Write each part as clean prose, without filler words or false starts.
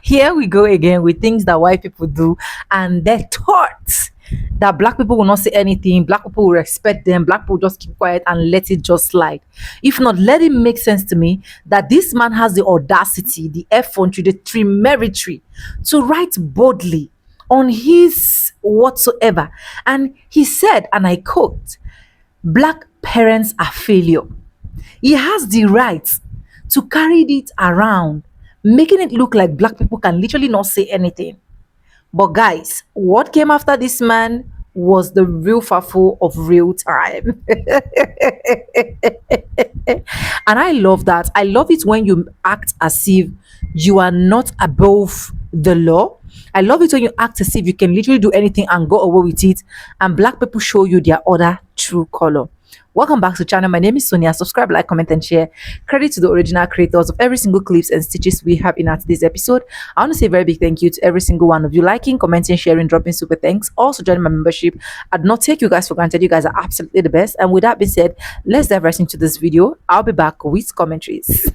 Here we go again with things that white people do, and they're taught that black people will not say anything, black people will respect them, black people just keep quiet and let it just slide. If not, let it make sense to me that this man has the audacity, the effrontery, the temerity to write boldly on his whatsoever. And he said, and I quote, black parents are failure. He has the right to carry it around, making it look like black people can literally not say anything. But guys, what came after this man was the real Fafo of real time. And I love that. I love it when you act as if you are not above the law. I love it when you act as if you can literally do anything and go away with it, and black people show you their other true color. Welcome back to the channel. My name is Sonia. Subscribe, like, comment, and share. Credit to the original creators of every single clips and stitches we have in today's episode. I want to say a very big thank you to every single one of you liking, commenting, sharing, dropping super thanks. Also joining my membership. I do not take you guys for granted. You guys are absolutely the best. And with that being said, let's dive right into this video. I'll be back with commentaries.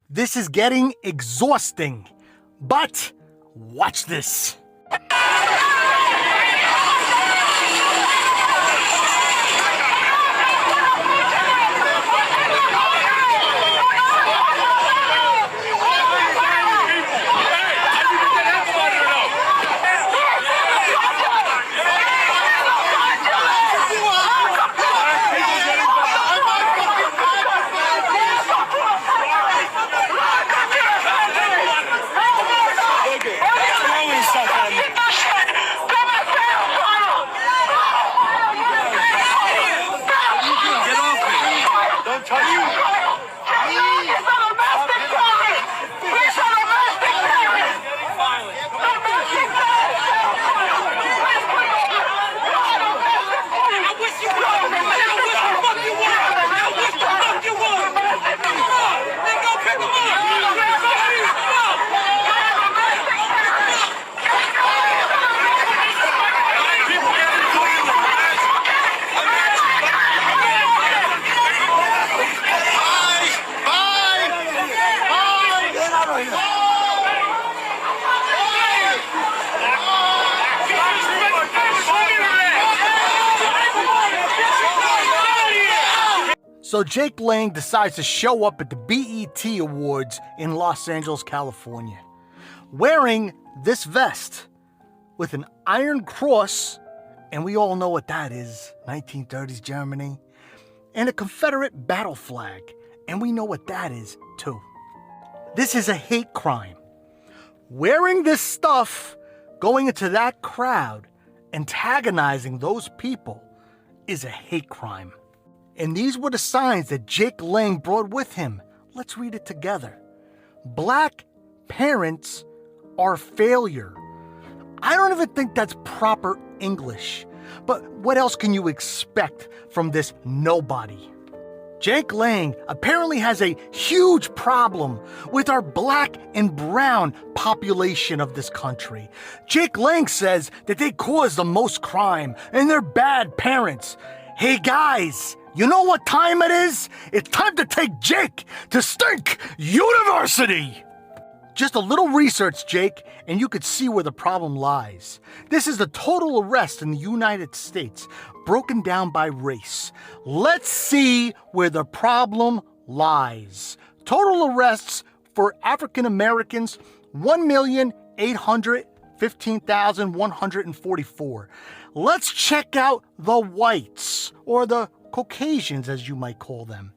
This is getting exhausting, but watch this. So Jake Lang decides to show up at the BET Awards in Los Angeles, California, wearing this vest with an iron cross, and we all know what that is, 1930s Germany, and a Confederate battle flag, and we know what that is too. This is a hate crime. Wearing this stuff, going into that crowd, antagonizing those people is a hate crime. And these were the signs that Jake Lang brought with him. Let's read it together. Black parents are failure. I don't even think that's proper English. But what else can you expect from this nobody? Jake Lang apparently has a huge problem with our black and brown population of this country. Jake Lang says that they cause the most crime and they're bad parents. Hey guys, you know what time it is? It's time to take Jake to Stink University! Just a little research, Jake, and you could see where the problem lies. This is the total arrest in the United States, broken down by race. Let's see where the problem lies. Total arrests for African Americans, 1,815,144. Let's check out the whites, or the Caucasians, as you might call them.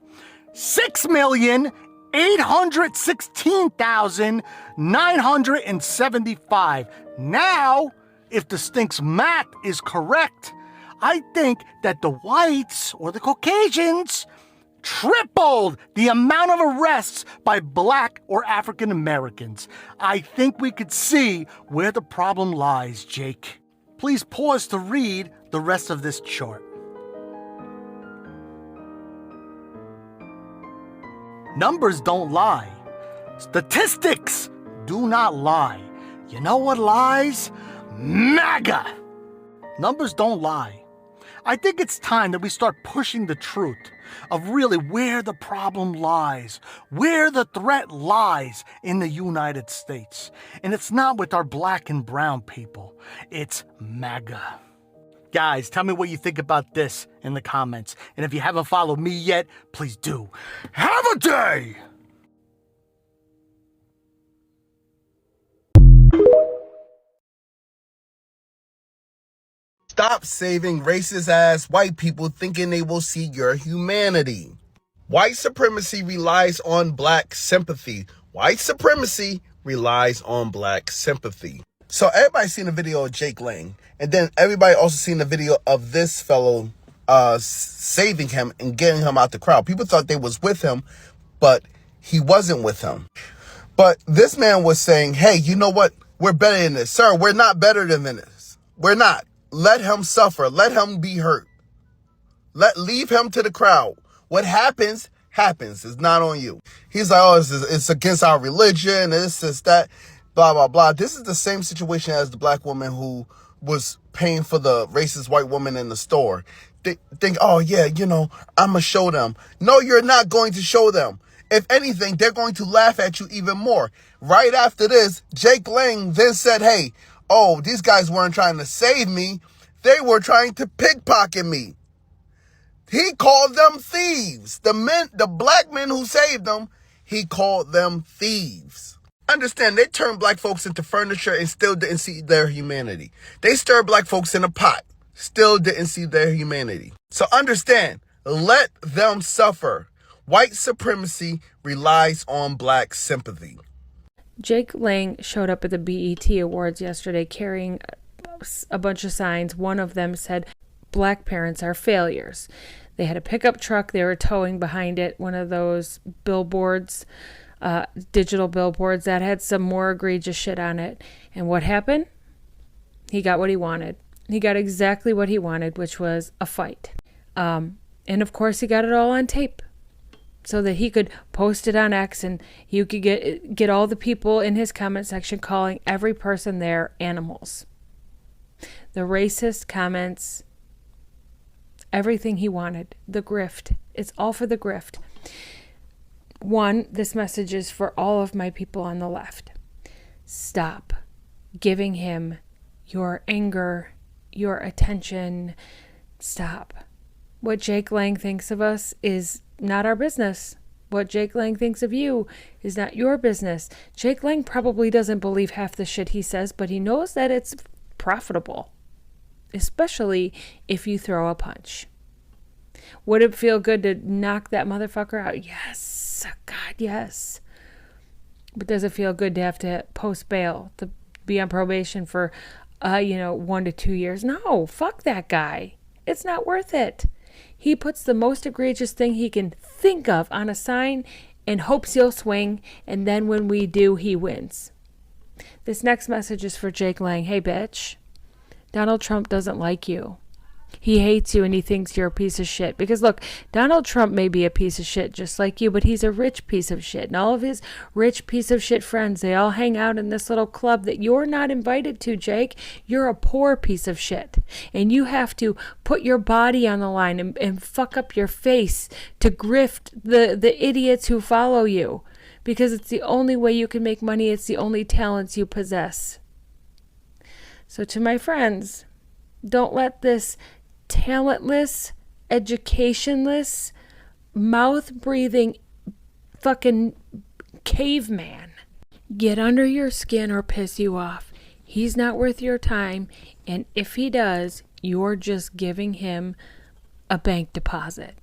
6,816,975. Now, if the Stink's math is correct, I think that the whites, or the Caucasians, tripled the amount of arrests by black or African Americans. I think we could see where the problem lies, Jake. Please pause to read the rest of this chart. Numbers don't lie. Statistics do not lie. You know what lies? MAGA! Numbers don't lie. I think it's time that we start pushing the truth. of really where the problem lies, where the threat lies in the United States. And it's not with our black and brown people, it's MAGA. Guys, tell me what you think about this in the comments. And if you haven't followed me yet, please do. Have a day! Stop saving racist ass white people thinking they will see your humanity. White supremacy relies on black sympathy. White supremacy relies on black sympathy. So everybody's seen the video of Jake Lang, and then everybody also seen the video of this fellow saving him and getting him out the crowd. People thought they was with him, but he wasn't with him. But this man was saying, hey, you know what? We're better than this. Sir, we're not better than this. We're not. Let him suffer. Let him be hurt. Leave him to the crowd. What happens, happens. It's not on you. He's like, oh, it's against our religion, this, that, blah, blah, blah. This is the same situation as the black woman who was paying for the racist white woman in the store. They think, oh, yeah, you know, I'm going to show them. No, you're not going to show them. If anything, they're going to laugh at you even more. Right after this, Jake Lang then said, hey, oh, these guys weren't trying to save me. They were trying to pickpocket me. He called them thieves. The black men who saved them, he called them thieves. Understand, they turned black folks into furniture and still didn't see their humanity. They stirred black folks in a pot, still didn't see their humanity. So understand, let them suffer. White supremacy relies on black sympathy. Jake Lang showed up at the BET Awards yesterday carrying a bunch of signs. One of them said, "Black parents are failures." They had a pickup truck they were towing behind it, one of those billboards, digital billboards that had some more egregious shit on it. And what happened? He got what he wanted. He got exactly what he wanted, which was a fight. And of course, he got it all on tape, so that he could post it on X and you could get all the people in his comment section calling every person there animals. The racist comments, everything he wanted, the grift. It's all for the grift. One, this message is for all of my people on the left. Stop giving him your anger, your attention. Stop. What Jake Lang thinks of us is not our business. What Jake Lang thinks of you is not your business. Jake Lang probably doesn't believe half the shit he says, but he knows that it's profitable, especially if you throw a punch. Would it feel good to knock that motherfucker out? Yes. God, yes. But does it feel good to have to post bail, to be on probation for, 1 to 2 years? No, fuck that guy. It's not worth it. He puts the most egregious thing he can think of on a sign and hopes he'll swing, and then when we do, he wins. This next message is for Jake Lang. Hey, bitch. Donald Trump doesn't like you. He hates you and he thinks you're a piece of shit. Because look, Donald Trump may be a piece of shit just like you, but he's a rich piece of shit. And all of his rich piece of shit friends, they all hang out in this little club that you're not invited to, Jake. You're a poor piece of shit. And you have to put your body on the line and fuck up your face to grift the idiots who follow you. Because it's the only way you can make money. It's the only talents you possess. So to my friends, don't let this talentless, educationless, mouth-breathing fucking caveman get under your skin or piss you off. He's not worth your time, and if he does, you're just giving him a bank deposit.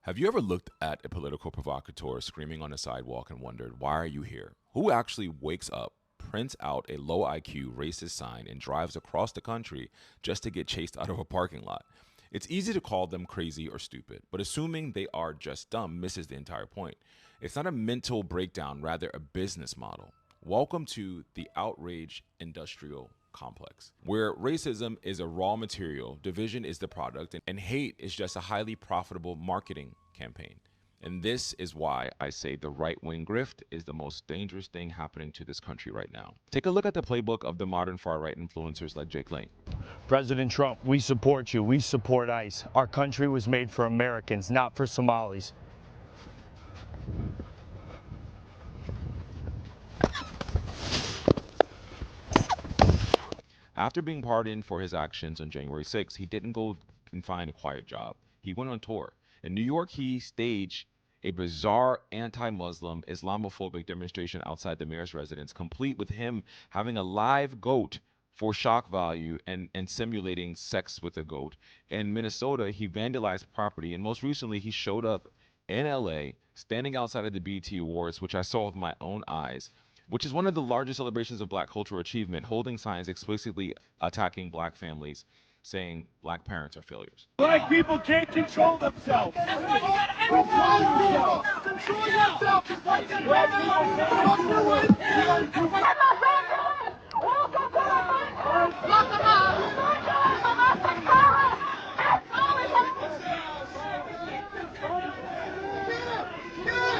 Have you ever looked at a political provocateur screaming on a sidewalk and wondered, why are you here? Who actually wakes up, prints out a low IQ racist sign, and drives across the country just to get chased out of a parking lot? It's easy to call them crazy or stupid, but assuming they are just dumb misses the entire point. It's not a mental breakdown, rather a business model. Welcome to the outrage industrial complex, where racism is a raw material, division is the product, and hate is just a highly profitable marketing campaign. And this is why I say the right-wing grift is the most dangerous thing happening to this country right now. Take a look at the playbook of the modern far-right influencers like Jake Lane. President Trump, we support you. We support ICE. Our country was made for Americans, not for Somalis. After being pardoned for his actions on January 6th, he didn't go and find a quiet job. He went on tour. In New York, he staged a bizarre anti-Muslim Islamophobic demonstration outside the mayor's residence, complete with him having a live goat for shock value and simulating sex with a goat. In Minnesota, he vandalized property, and most recently, he showed up in LA, standing outside of the BET Awards, which I saw with my own eyes, which is one of the largest celebrations of Black cultural achievement, holding signs explicitly attacking Black families, saying Black parents are failures. Black people can't control themselves. Control yourself. Control yourself. Black people don't do it. You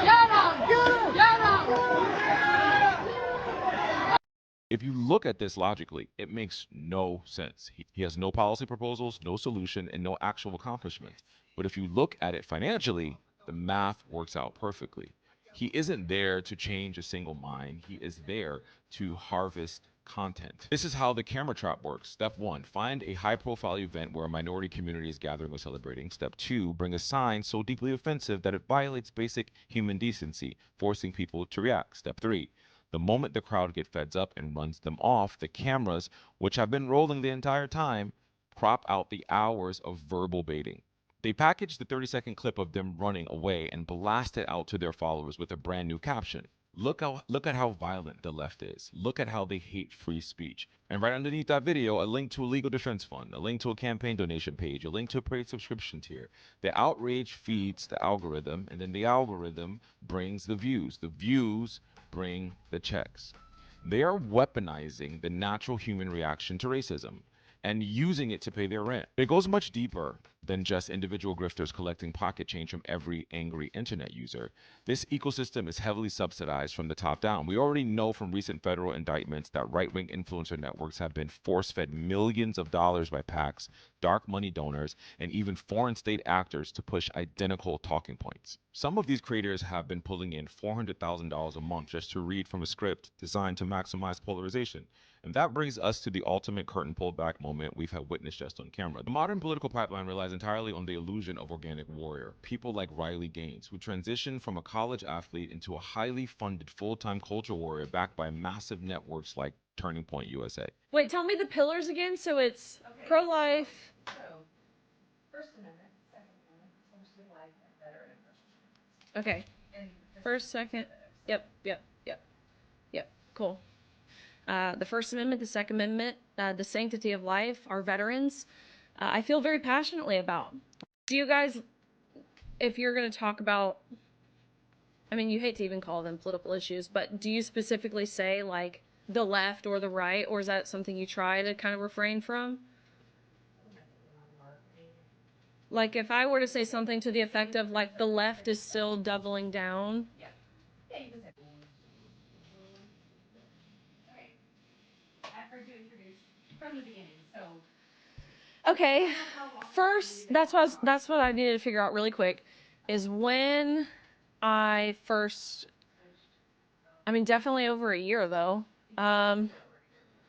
gotta do it. If you look at this logically, it makes no sense. He has no policy proposals, no solution, and no actual accomplishment. But if you look at it financially, the math works out perfectly. He isn't there to change a single mind. He is there to harvest content. This is how the camera trap works. Step 1, find a high-profile event where a minority community is gathering or celebrating. Step 2, bring a sign so deeply offensive that it violates basic human decency, forcing people to react. Step 3, the moment the crowd gets feds up and runs them off, the cameras, which have been rolling the entire time, crop out the hours of verbal baiting. They package the 30-second clip of them running away and blast it out to their followers with a brand new caption. Look at how violent the left is. Look at how they hate free speech. And right underneath that video, a link to a legal defense fund, a link to a campaign donation page, a link to a paid subscription tier. The outrage feeds the algorithm, and then the algorithm brings the views. The views bring the checks. They are weaponizing the natural human reaction to racism and using it to pay their rent. It goes much deeper than just individual grifters collecting pocket change from every angry internet user. This ecosystem is heavily subsidized from the top down. We already know from recent federal indictments that right-wing influencer networks have been force-fed millions of dollars by PACs, dark money donors, and even foreign state actors to push identical talking points. Some of these creators have been pulling in $400,000 a month just to read from a script designed to maximize polarization. And that brings us to the ultimate curtain pulled back moment we've had witnessed just on camera. The modern political pipeline relies entirely on the illusion of organic warrior. People like Riley Gaines, who transitioned from a college athlete into a highly funded full-time culture warrior backed by massive networks like Turning Point USA. Wait, tell me the pillars again. So it's pro-life. Okay. First, second. Yep. Cool. The First Amendment, the Second Amendment, the sanctity of life, our veterans, I feel very passionately about. Do you guys, if you're going to talk about, I mean, you hate to even call them political issues, but do you specifically say like the left or the right, or is that something you try to kind of refrain from? Like if I were to say something to the effect of like the left is still doubling down. Okay, first, that's what I needed to figure out really quick, is when I first, I mean, definitely over a year though.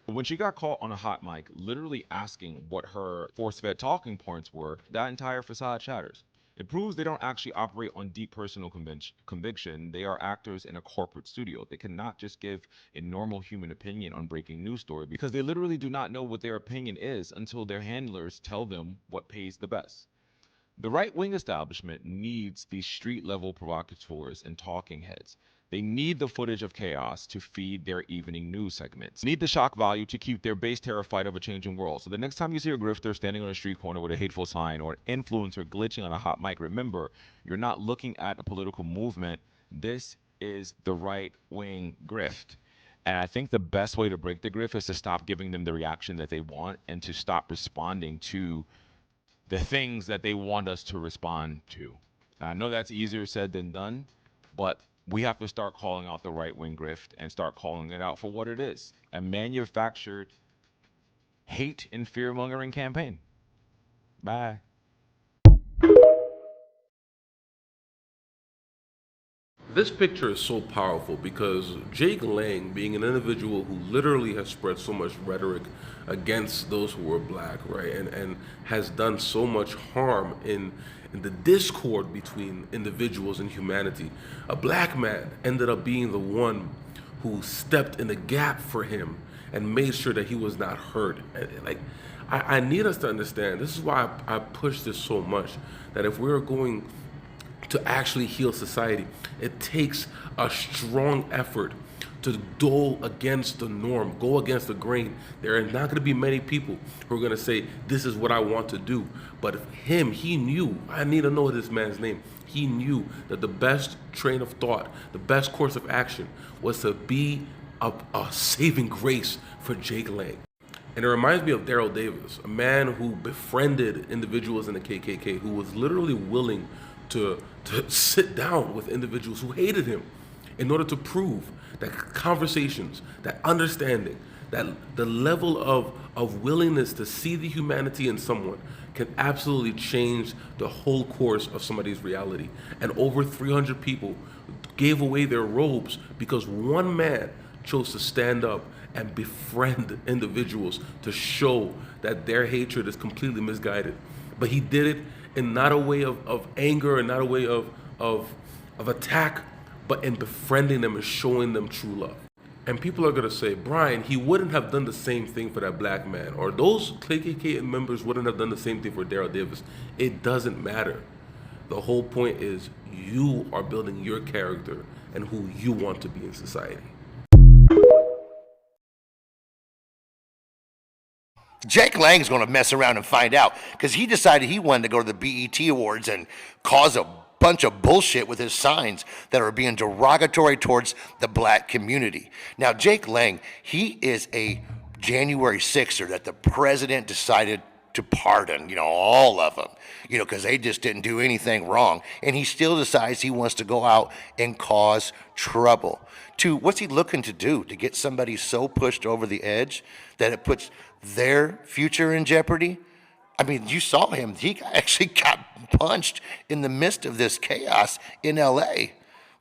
When she got caught on a hot mic, literally asking what her force-fed talking points were, that entire facade shatters. It proves they don't actually operate on deep personal conviction. They are actors in a corporate studio. They cannot just give a normal human opinion on breaking news story because they literally do not know what their opinion is until their handlers tell them what pays the best. The right-wing establishment needs these street-level provocateurs and talking heads. They need the footage of chaos to feed their evening news segments. They need the shock value to keep their base terrified of a changing world. So the next time you see a grifter standing on a street corner with a hateful sign or an influencer glitching on a hot mic, remember, you're not looking at a political movement. This is the right-wing grift. And I think the best way to break the grift is to stop giving them the reaction that they want and to stop responding to the things that they want us to respond to. I know that's easier said than done, but we have to start calling out the right wing grift and start calling it out for what it is, a manufactured hate and fear mongering campaign. Bye. This picture is so powerful because Jake Lang, being an individual who literally has spread so much rhetoric against those who are black, right, and has done so much harm in the discord between individuals and humanity, a black man ended up being the one who stepped in the gap for him and made sure that he was not hurt. Like, I need us to understand, this is why I push this so much, that if we're going to actually heal society, it takes a strong effort to go against the norm, go against the grain. There are not going to be many people who are going to say, this is what I want to do. But he knew, I need to know this man's name. He knew that the best train of thought, the best course of action was to be a saving grace for Jake Lang. And it reminds me of Daryl Davis, a man who befriended individuals in the KKK, who was literally willing to sit down with individuals who hated him in order to prove that conversations, that understanding, that the level of willingness to see the humanity in someone can absolutely change the whole course of somebody's reality. And over 300 people gave away their robes because one man chose to stand up and befriend individuals to show that their hatred is completely misguided. But he did it in not a way of anger and not a way of attack, but in befriending them and showing them true love. And people are gonna say, Brian, he wouldn't have done the same thing for that black man, or those KKK members wouldn't have done the same thing for Daryl Davis. It doesn't matter. The whole point is you are building your character and who you want to be in society. Jake Lang's going to mess around and find out because he decided he wanted to go to the BET Awards and cause a bunch of bullshit with his signs that are being derogatory towards the black community. Now, Jake Lang, he is a January 6er that the president decided to pardon, all of them, because they just didn't do anything wrong. And he still decides he wants to go out and cause trouble. What's he looking to do? To get somebody so pushed over the edge that it puts their future in jeopardy? I mean, you saw him. He actually got punched in the midst of this chaos in LA,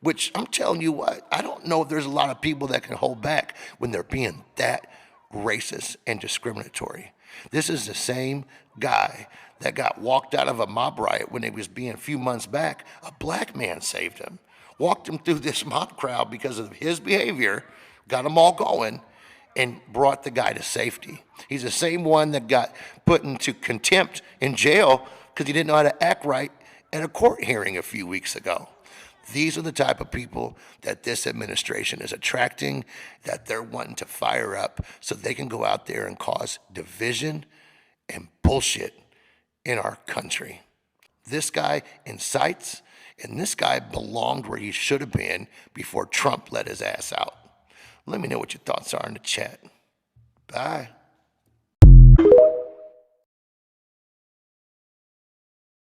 which I'm telling you what, I don't know if there's a lot of people that can hold back when they're being that racist and discriminatory. This is the same guy that got walked out of a mob riot when he was being a few months back. A black man saved him, walked him through this mob crowd because of his behavior, got them all going, and brought the guy to safety. He's the same one that got put into contempt in jail because he didn't know how to act right at a court hearing a few weeks ago. These are the type of people that this administration is attracting, that they're wanting to fire up so they can go out there and cause division and bullshit in our country. This guy incites, and this guy belonged where he should have been before Trump let his ass out. Let me know what your thoughts are in the chat. Bye.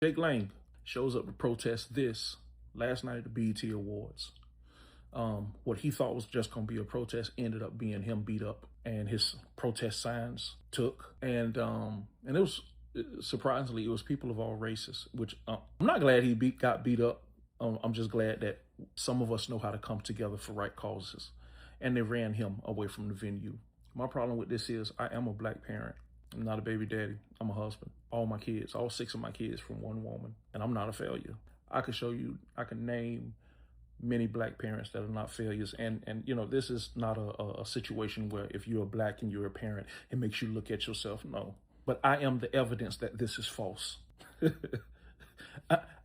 Jake Lang shows up to protest this last night at the BET Awards. What he thought was just going to be a protest ended up being him beat up, and his protest signs took. And it was, surprisingly, it was people of all races, which I'm not glad he got beat up. I'm just glad that some of us know how to come together for right causes. And they ran him away from the venue. My problem with this is I am a black parent. I'm not a baby daddy. I'm a husband. All my kids, all 6 of my kids from one woman. And I'm not a failure. I can name many black parents that are not failures. And this is not a situation where if you're black and you're a parent, it makes you look at yourself. No. But I am the evidence that this is false.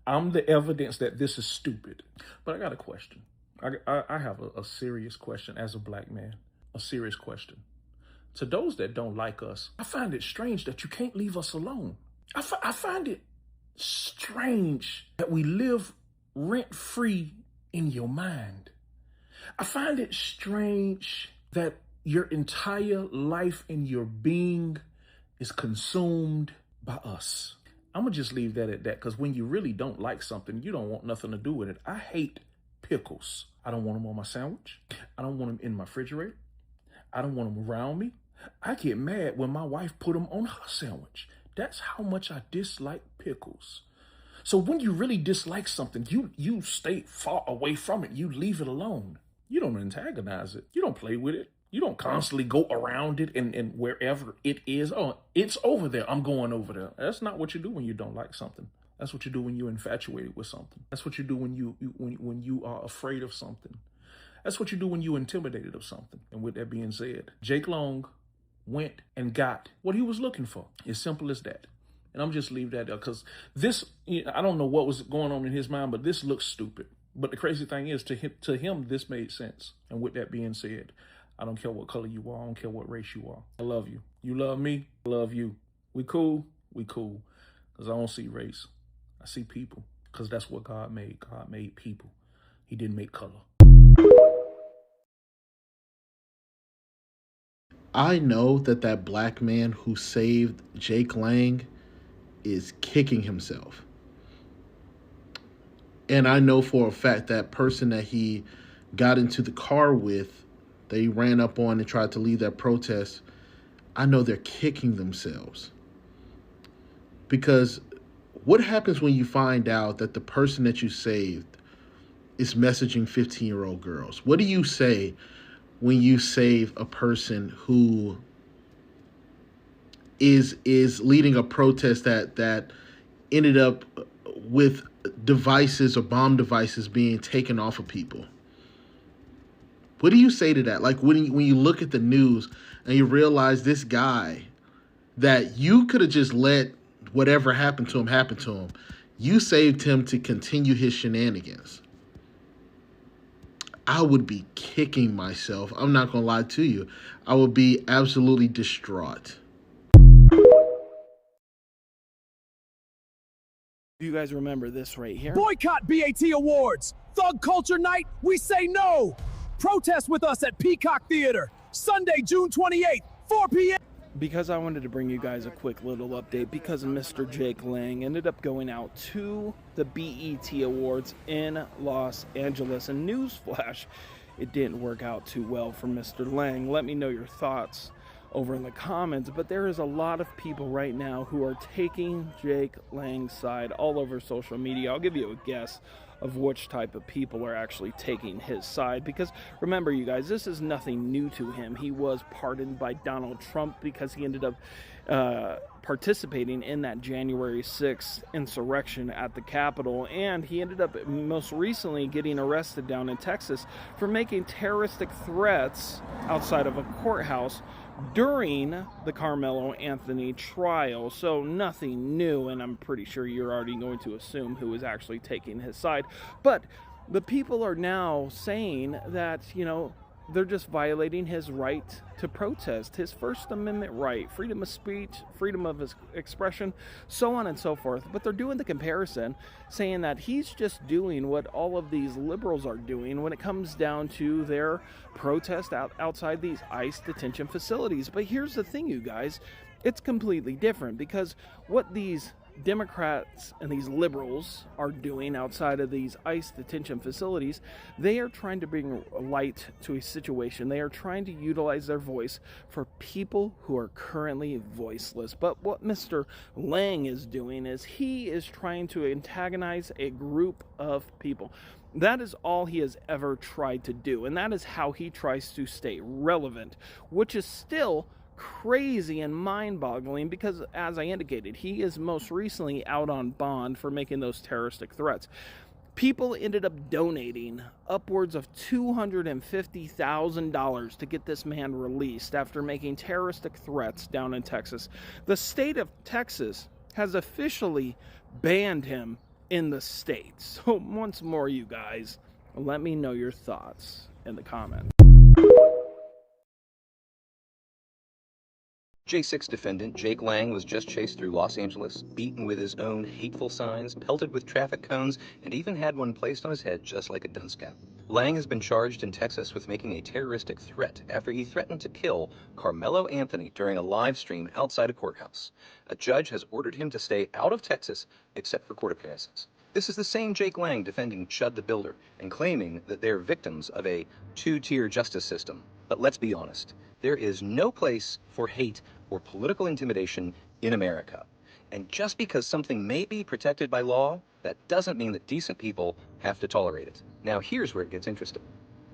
I'm the evidence that this is stupid. But I got a question. I have a serious question as a black man, a serious question. To those that don't like us, I find it strange that you can't leave us alone. I find it strange that we live rent-free in your mind. I find it strange that your entire life and your being is consumed by us. I'm going to just leave that at that, because when you really don't like something, you don't want nothing to do with it. I hate pickles. I don't want them on my sandwich. I don't want them in my refrigerator. I don't want them around me. I get mad when my wife put them on her sandwich. That's how much I dislike pickles. So when you really dislike something, you stay far away from it. You leave it alone. You don't antagonize it. You don't play with it. You don't constantly go around it and wherever it is. Oh, it's over there. I'm going over there. That's not what you do when you don't like something. That's what you do when you're infatuated with something. That's what you do when you are afraid of something. That's what you do when you're intimidated of something. And with that being said, Jake Long went and got what he was looking for. As simple as that. And I'm just leave that there, because this, I don't know what was going on in his mind, but this looks stupid. But the crazy thing is, to him, this made sense. And with that being said, I don't care what color you are. I don't care what race you are. I love you. You love me. I love you. We cool. We cool. Because I don't see race. I see people. Because that's what God made. God made people. He didn't make color. I know that black man who saved Jake Lang is kicking himself. And I know for a fact that person that he got into the car with, they ran up on and tried to lead that protest, I know they're kicking themselves. Because what happens when you find out that the person that you saved is messaging 15-year-old girls? What do you say when you save a person who is leading a protest that ended up with devices or bomb devices being taken off of people? What do you say to that? Like when you look at the news and you realize this guy that you could have just let whatever happened to him, you saved him to continue his shenanigans. I would be kicking myself. I'm not going to lie to you. I would be absolutely distraught. You guys remember this right here? Boycott BAT Awards. Thug Culture Night, we say no. Protest with us at Peacock Theater, Sunday, June 28th, 4 p.m. Because I wanted to bring you guys a quick little update, because Mr. Jake Lang ended up going out to the BET Awards in Los Angeles. And newsflash, it didn't work out too well for Mr. Lang. Let me know your thoughts over in the comments. But there is a lot of people right now who are taking Jake Lang's side all over social media. I'll give you a guess of which type of people are actually taking his side, because remember, you guys, this is nothing new to him. He was pardoned by Donald Trump because he ended up participating in that January 6th insurrection at the Capitol, and he ended up most recently getting arrested down in Texas for making terroristic threats outside of a courthouse during the Carmelo Anthony trial. So nothing new, and I'm pretty sure you're already going to assume who is actually taking his side. But the people are now saying that, they're just violating his right to protest, his First Amendment right, freedom of speech, freedom of expression, so on and so forth. But they're doing the comparison, saying that he's just doing what all of these liberals are doing when it comes down to their protest outside these ICE detention facilities. But here's the thing, you guys, it's completely different, because what these Democrats and these liberals are doing outside of these ICE detention facilities, they are trying to bring light to a situation. They are trying to utilize their voice for people who are currently voiceless. But what Mr. Lang is doing is he is trying to antagonize a group of people. That is all he has ever tried to do, and that is how he tries to stay relevant, which is still crazy and mind-boggling, because as I indicated, he is most recently out on bond for making those terroristic threats. People ended up donating upwards of $250,000 to get this man released after making terroristic threats down in Texas. The state of Texas has officially banned him in the state. So once more, you guys, let me know your thoughts in the comments. J6 defendant Jake Lang was just chased through Los Angeles, beaten with his own hateful signs, pelted with traffic cones, and even had one placed on his head just like a dunce cap. Lang has been charged in Texas with making a terroristic threat after he threatened to kill Carmelo Anthony during a live stream outside a courthouse. A judge has ordered him to stay out of Texas except for court appearances. This is the same Jake Lang defending Chud the Builder and claiming that they're victims of a two-tier justice system. But let's be honest, there is no place for hate or political intimidation in America. And just because something may be protected by law, that doesn't mean that decent people have to tolerate it. Now here's where it gets interesting.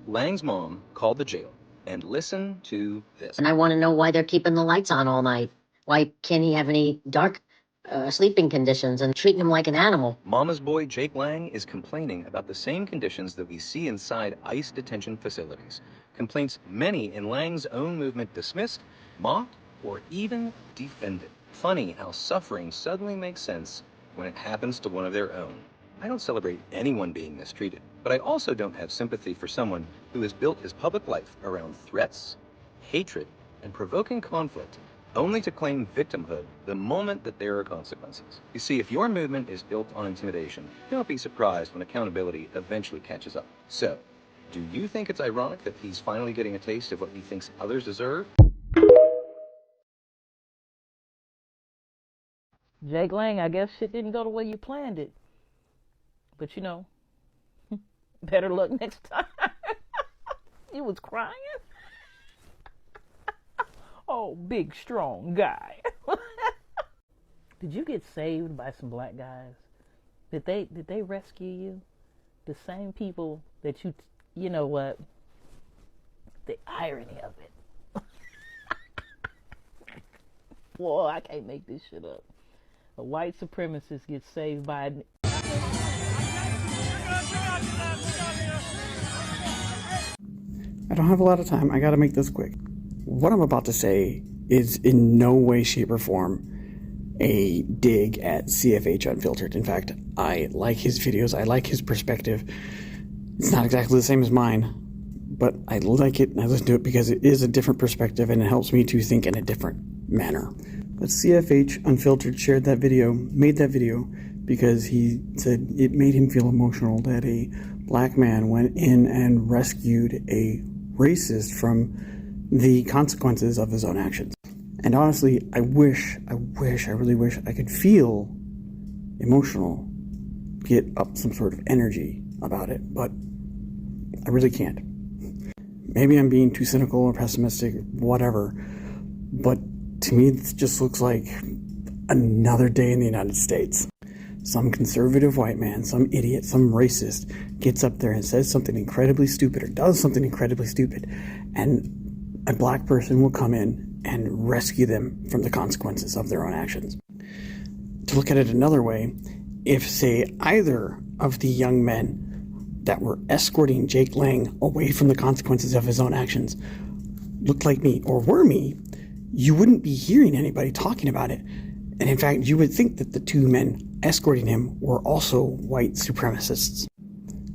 Lang's mom called the jail, and listen to this. And I want to know why they're keeping the lights on all night. Why can't he have any dark sleeping conditions and treat him like an animal? Mama's boy Jake Lang is complaining about the same conditions that we see inside ICE detention facilities. Complaints many in Lang's own movement dismissed, mocked, or even defended. Funny how suffering suddenly makes sense when it happens to one of their own. I don't celebrate anyone being mistreated, but I also don't have sympathy for someone who has built his public life around threats, hatred, and provoking conflict, only to claim victimhood the moment that there are consequences. You see, if your movement is built on intimidation, don't be surprised when accountability eventually catches up. So, do you think it's ironic that he's finally getting a taste of what he thinks others deserve? Jake Lang, I guess shit didn't go the way you planned it. But you know, better luck next time. You was crying? Oh, big, strong guy. Did you get saved by some black guys? Did they rescue you? The same people that you know what? The irony of it. Boy, I can't make this shit up. A white supremacist gets saved by I don't have a lot of time. I gotta make this quick. What I'm about to say is in no way, shape, or form a dig at CFH Unfiltered. In fact, I like his videos. I like his perspective. It's not exactly the same as mine, but I like it and I listen to it because it is a different perspective and it helps me to think in a different manner. But CFH Unfiltered shared that video, made that video, because he said it made him feel emotional that a black man went in and rescued a racist from the consequences of his own actions. And honestly, I really wish I could feel emotional, get up some sort of energy about it, but I really can't. Maybe I'm being too cynical or pessimistic, whatever, but to me, this just looks like another day in the United States. Some conservative white man, some idiot, some racist gets up there and says something incredibly stupid or does something incredibly stupid, and a black person will come in and rescue them from the consequences of their own actions. To look at it another way, if, say, either of the young men that were escorting Jake Lang away from the consequences of his own actions looked like me or were me, you wouldn't be hearing anybody talking about it. And in fact, you would think that the two men escorting him were also white supremacists.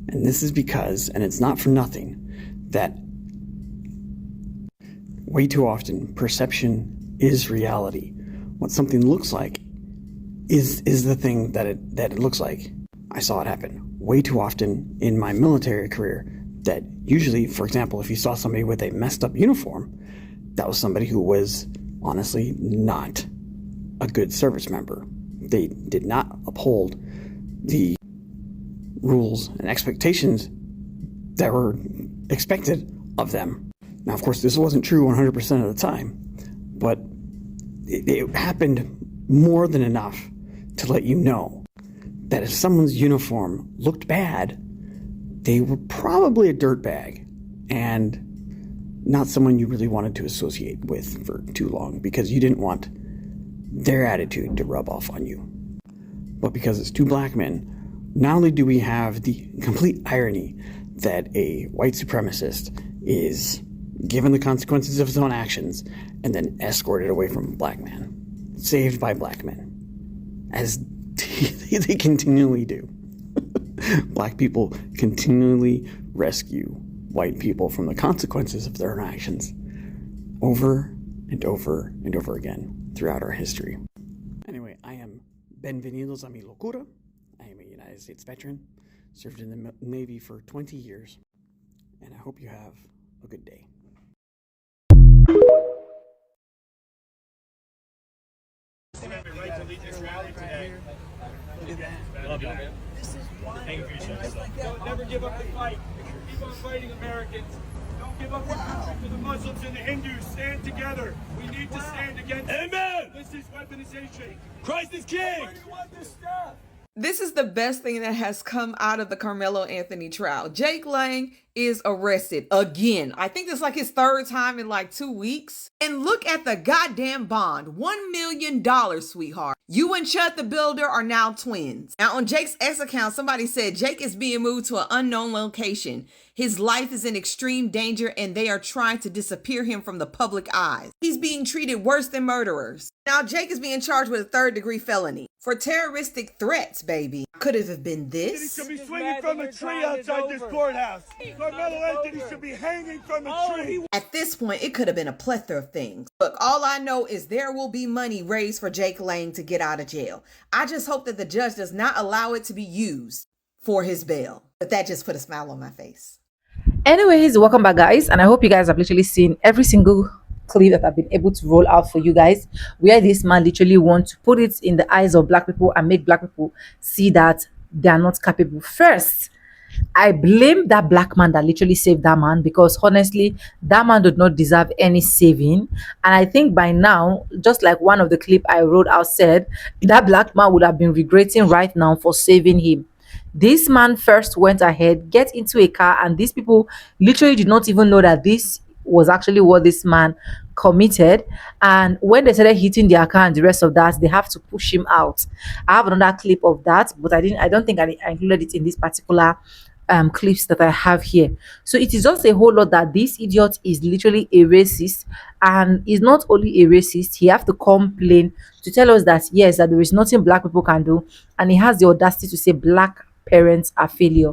And this is because, and it's not for nothing, that way too often perception is reality. What something looks like is the thing that it looks like. I saw it happen way too often in my military career, that usually, for example, if you saw somebody with a messed up uniform, that was somebody who was honestly not a good service member. They did not uphold the rules and expectations that were expected of them. Now, of course, this wasn't true 100% of the time, but it happened more than enough to let you know that if someone's uniform looked bad, they were probably a dirtbag and not someone you really wanted to associate with for too long, because you didn't want their attitude to rub off on you. But because it's two black men, not only do we have the complete irony that a white supremacist is given the consequences of his own actions and then escorted away from a black man, saved by black men, as they continually do. Black people continually rescue white people from the consequences of their own actions over and over again throughout our history. Anyway, I am Benvenidos a mi locura. I am a United States veteran, served in the Navy for 20 years, and I hope you have a good day. Don't never give up the fight. Keep on fighting, Americans. Don't give up the country for the Muslims and the Hindus. Stand together. We need to stand against. Amen. This is weaponization. Christ is king. Where do you want this stuff? This is the best thing that has come out of the Carmelo Anthony trial. Jake Lang is arrested again. I think it's like his third time in like 2 weeks. And look at the goddamn bond. $1 million, sweetheart. You and Chud the Builder are now twins. Now on Jake's X account, somebody said Jake is being moved to an unknown location. His life is in extreme danger and they are trying to disappear him from the public eyes. He's being treated worse than murderers. Now Jake is being charged with a 3rd-degree felony for terroristic threats, baby. Could it have been this? He should be swinging from a tree outside this courthouse. Carmelo Anthony should be hanging from a tree. At this point, it could have been a plethora of things. Look, all I know is there will be money raised for Jake Lang to get out of jail. I just hope that the judge does not allow it to be used for his bail. But that just put a smile on my face. Anyways, welcome back, guys, and I hope you guys have literally seen every single clip that I've been able to roll out for you guys, where this man literally wants to put it in the eyes of black people and make black people see that they are not capable. First, I blame that black man that literally saved that man, because honestly, that man did not deserve any saving. And I think by now, just like one of the clip I wrote out said, that black man would have been regretting right now for saving him. This man first went ahead, get into a car, and these people literally did not even know that this was actually what this man committed. And when they started hitting their car and the rest of that, they have to push him out. I have another clip of that, but I don't think I included it in this particular clips that I have here. So it is just a whole lot that this idiot is literally a racist, and is not only a racist, he have to complain to tell us that yes, that there is nothing black people can do, and he has the audacity to say black parents are failure.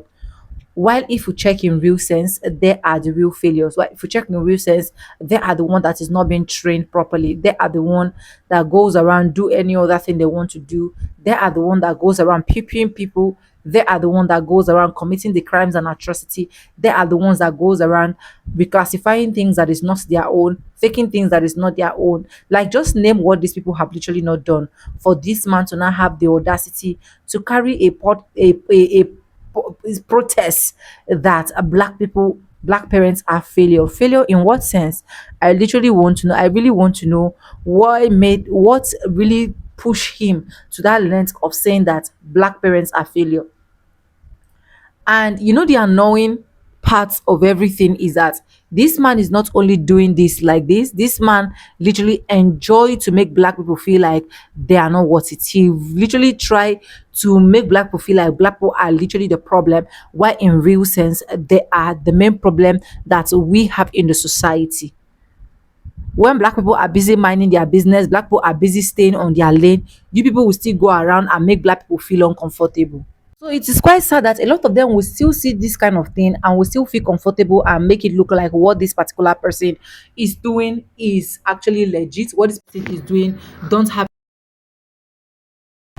While if you check in real sense, they are the real failures. Well, if you check in real sense, they are the one that is not being trained properly. They are the one that goes around do any other thing they want to do. They are the one that goes around peeping people. They are the one that goes around committing the crimes and atrocity. They are the ones that goes around reclassifying things that is not their own, faking things that is not their own. Like, just name what these people have literally not done for this man to not have the audacity to carry a protest that black parents are failure in what sense? I literally want to know. I really want to know what really pushed him to that length of saying that black parents are failure. And you know, the annoying part of everything is that this man is not only doing this like this man literally enjoy to make black people feel like they are not worth it. He literally try to make black people feel like black people are literally the problem, while in real sense they are the main problem that we have in the society. When black people are busy minding their business, black people are busy staying on their lane, you people will still go around and make black people feel uncomfortable. So it is quite sad that a lot of them will still see this kind of thing and will still feel comfortable and make it look like what this particular person is doing is actually legit. What this person is doing don't have.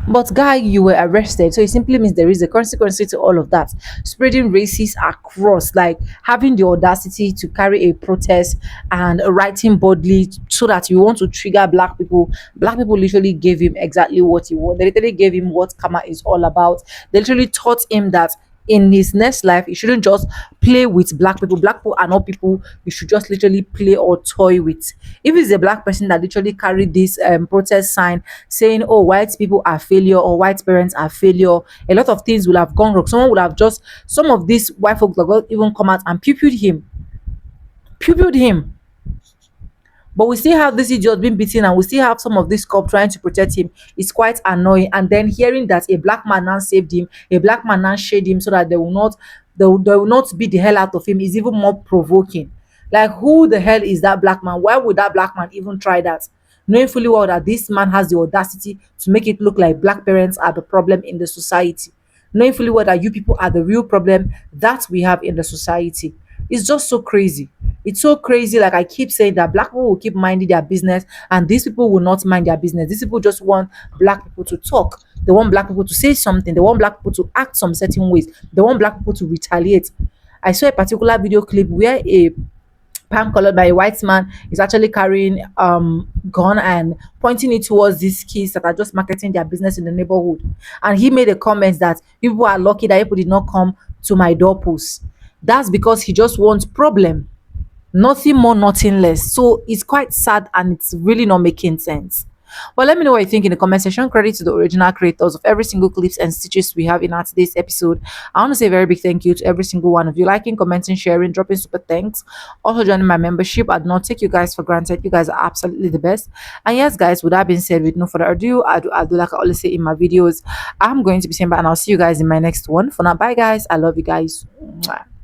But guy, you were arrested, so it simply means there is a consequence to all of that. Spreading racists across, like having the audacity to carry a protest and writing boldly so that you want to trigger black people. Black people literally gave him exactly what he wanted. They literally gave him what karma is all about. They literally taught him that in his next life, he shouldn't just play with black people. Black people are not people you should just literally play or toy with. If it's a black person that literally carried this protest sign saying, oh, white people are failure or white parents are failure, a lot of things will have gone wrong. Some of these white folks will even come out and pupilled him. But we still have this idiot being beaten, and we still have some of this cop trying to protect him. It's quite annoying. And then hearing that a black man now saved him, a black man now shade him so that they will not beat the hell out of him is even more provoking. Like, who the hell is that black man? Why would that black man even try that? Knowing fully well that this man has the audacity to make it look like black parents are the problem in the society. Knowing fully well that you people are the real problem that we have in the society. It's just so crazy. It's so crazy. Like I keep saying that black people will keep minding their business and these people will not mind their business. These people just want black people to talk. They want black people to say something. They want black people to act some certain ways. They want black people to retaliate. I saw a particular video clip where a palm colored by a white man is actually carrying gun and pointing it towards these kids that are just marketing their business in the neighborhood. And he made a comment that people are lucky that people did not come to my doorpost. That's because he just wants problem. Nothing more, nothing less. So it's quite sad and it's really not making sense. Well, let me know what you think in the comment section. Credit to the original creators of every single clips and stitches we have in our today's episode. I want to say a very big thank you to every single one of you. Liking, commenting, sharing, dropping super thanks. Also joining my membership. I do not take you guys for granted. You guys are absolutely the best. And yes, guys, with that being said, with no further ado, I do like I always say in my videos, I'm going to be saying bye and I'll see you guys in my next one. For now, bye guys. I love you guys. Mwah.